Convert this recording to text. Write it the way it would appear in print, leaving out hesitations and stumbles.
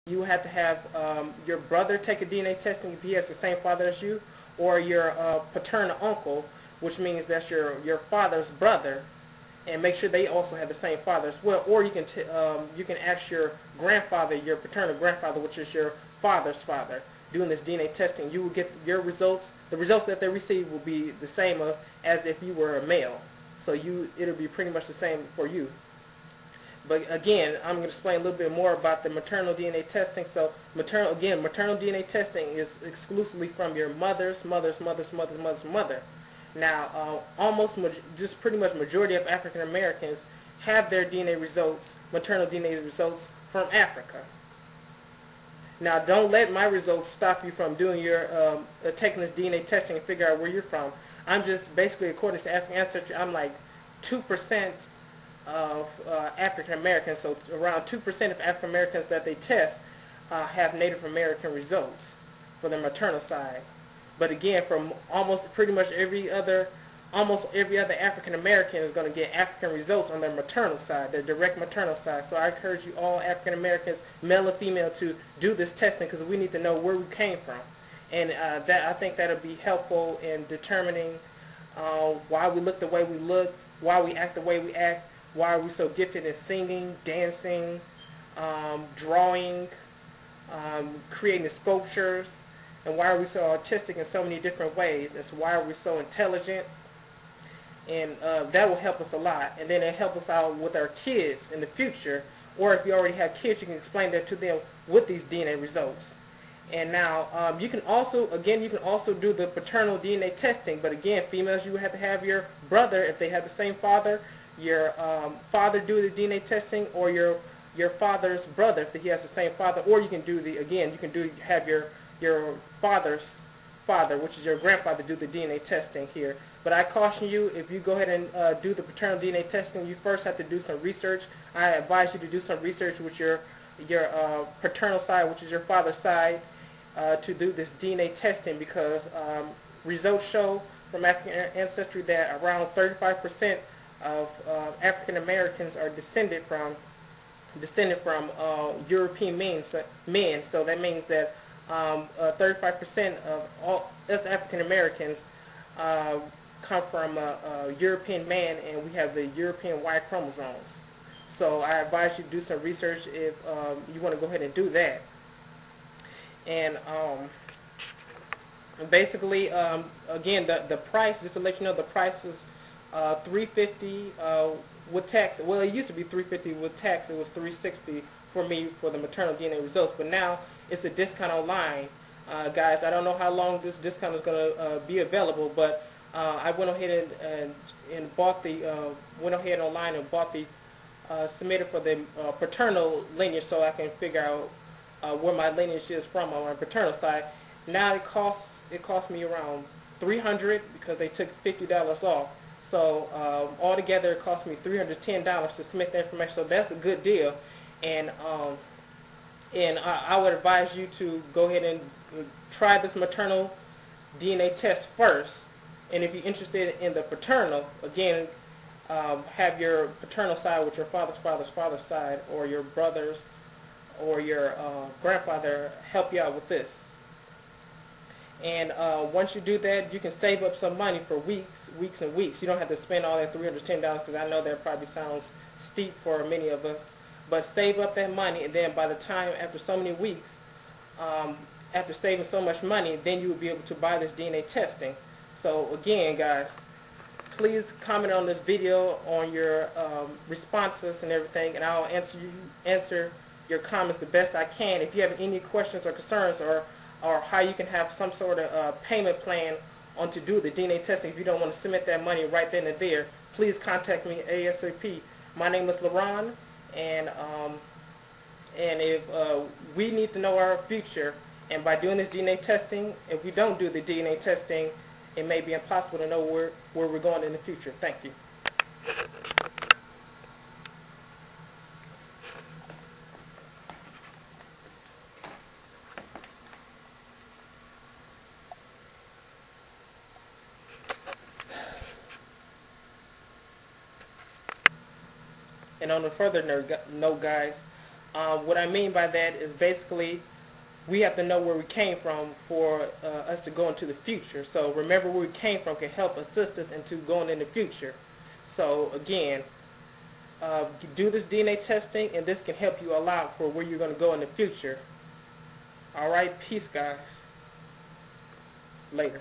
You have to have your brother take a DNA testing if he has the same father as you, or your paternal uncle, which means that's your father's brother, and make sure they also have the same father as well. Or you can ask your grandfather, your paternal grandfather, which is your father's father, doing this DNA testing. You will get your results. The results that they receive will be the same as if you were a male. So it'll be pretty much the same for you. But again, I'm going to explain a little bit more about the maternal DNA testing. So maternal DNA testing is exclusively from your mother's mother. Now, just pretty much majority of African Americans have their DNA results, maternal DNA results, from Africa. Now, don't let my results stop you from doing your taking this DNA testing and figure out where you're from. I'm just basically, according to African Ancestry, I'm like 2% of African Americans, so around 2% of African Americans that they test have Native American results for their maternal side. But again, from pretty much every other African American is going to get African results on their maternal side, their direct maternal side. So I encourage you all African Americans, male and female, to do this testing because we need to know where we came from, and I think that'll be helpful in determining why we look the way we look, why we act the way we act. Why are we so gifted in singing, dancing, drawing, creating sculptures, and why are we so artistic in so many different ways? And so why are we so intelligent? And that will help us a lot. And then it'll help us out with our kids in the future. Or if you already have kids, you can explain that to them with these DNA results. And now you can also do the paternal DNA testing. But again, females, you would have to have your brother if they have the same father. Your father do the DNA testing, or your father's brother if he has the same father, or you can have your father's father, which is your grandfather, do the DNA testing here. But I caution you, if you go ahead and do the paternal DNA testing, you first have to do some research. I advise you to do some research with your paternal side, which is your father's side, to do this DNA testing, because results show from African Ancestry that around 35% of African Americans are descended from European men. So that means that 35% of all us African Americans come from a European man, and we have the European Y chromosomes. So I advise you to do some research if you want to go ahead and do that. And basically, again, the price, just to let you know, the price is $350 with tax. Well, it used to be $350 with tax. It was $360 for me for the maternal DNA results. But now it's a discount online, guys. I don't know how long this discount is going to be available, but I went ahead and bought the went ahead online and bought the submitted for the paternal lineage, so I can figure out where my lineage is from on my paternal side. Now it costs me around $300 because they took $50 off. So altogether, it cost me $310 to submit the information. So that's a good deal, and I would advise you to go ahead and try this maternal DNA test first. And if you're interested in the paternal, again, have your paternal side with your father's side, or your brothers or your grandfather help you out with this. And once you do that, you can save up some money for weeks and weeks. You don't have to spend all that $310, because I know that probably sounds steep for many of us. But save up that money, and then by the time, after so many weeks, after saving so much money, then you will be able to buy this DNA testing. So again, guys, please comment on this video on your responses and everything, and I'll answer your comments the best I can. If you have any questions or concerns, or how you can have some sort of payment plan on to do the DNA testing, if you don't want to submit that money right then and there, please contact me ASAP. My name is LaRon, and if we need to know our future, and by doing this DNA testing, if we don't do the DNA testing, it may be impossible to know where we're going in the future. Thank you. And on a further note, guys, What I mean by that is basically we have to know where we came from for us to go into the future. So remember where we came from can help assist us into going in the future. So again, do this DNA testing, and this can help you a lot for where you're going to go in the future. Alright, peace guys. Later.